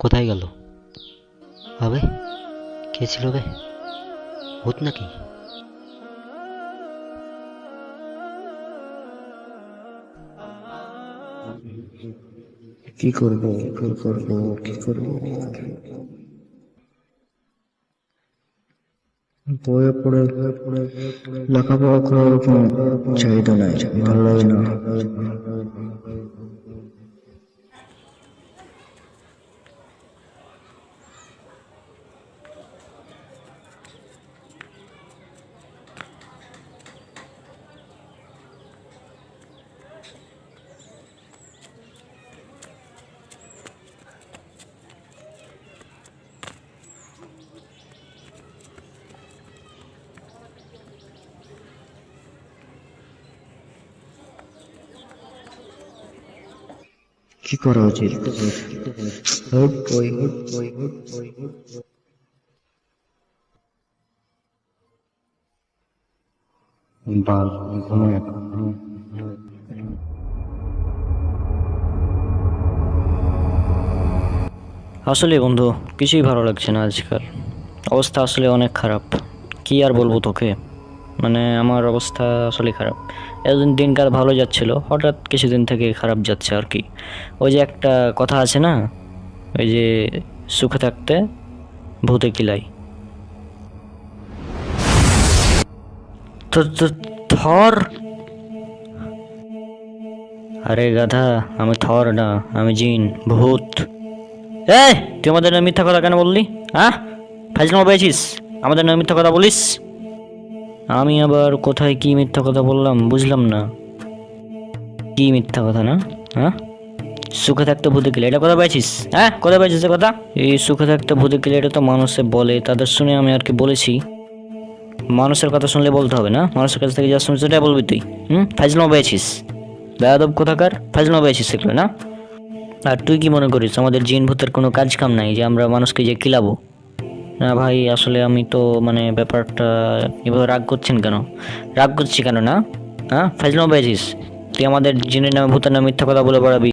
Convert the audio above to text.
কোথায় গেল? আবে কে ছিল বে? ভূত নাকি? কি করবো কি করবো কি করবো? বয়ে পড়ে লেখাপড়া করার কোনো চাহিদা নাই, ভালো লাগে না। কি করা উচিত? হুট বই হুট বই হুট বই হুট বাল ঘুমায়। আসলে বন্ধু, কিছুই ভালো লাগছে না আজকাল। অবস্থা আসলে অনেক খারাপ। কি আর বলবো তোকে, মানে আমার অবস্থা আসলে খারাপ। এতদিন দিনকাল ভালো যাচ্ছিল, হঠাৎ কিছুদিন থেকে খারাপ যাচ্ছে আর কি। ওই যে একটা কথা আছে না, ওই যে সুখে থাকতে ভূতে কিলাই। তো তো থর, আরে গাধা, আমি থর না, আমি জিন, ভূত। এই, তুই আমাদের নামে মিথ্যা কথা কেন বললি? হ্যাঁ, ফাইজলামো পেয়েছিস? আমাদের নামে মিথ্যা কথা বলিস? আমি আবার কোথায় কি মিথ্যা কথা বললাম বুঝলাম না। কি মিথ্যা কথা না? হ্যাঁ, সুখে থাকতে ভূতে গেলে এটা কথা পেয়েছিস? হ্যাঁ, কোথায় পেয়েছিস কথা? এই সুখে থাকতে ভূতে গেলে এটা তো মানুষে বলে, তাদের শুনে আমি আর কি বলেছি। মানুষের কথা শুনলে বলতে হবে না, মানুষের কাছ থেকে যা শুনছিস সেটাই বলবি তুই। ফাইজলামো পেয়েছিস, বেয়াদব কোথাকার, ফাইজলামো পেয়েছিস এগুলো না? আর তুই কি মনে করিস আমাদের জিন ভূতের কোনো কাজ কাম নাই যে আমরা মানুষকে যে কিলাবো? না ভাই, আসলে আমি তো মানে ব্যাপারটা, এভাবে রাগ করছেন কেন? রাগ করছি কেন না? হ্যাঁ, ফাইজলামো পেয়েছিস? তুই আমাদের জিনের নামে ভূতের নামে মিথ্যা কথা বলে বেড়াবি?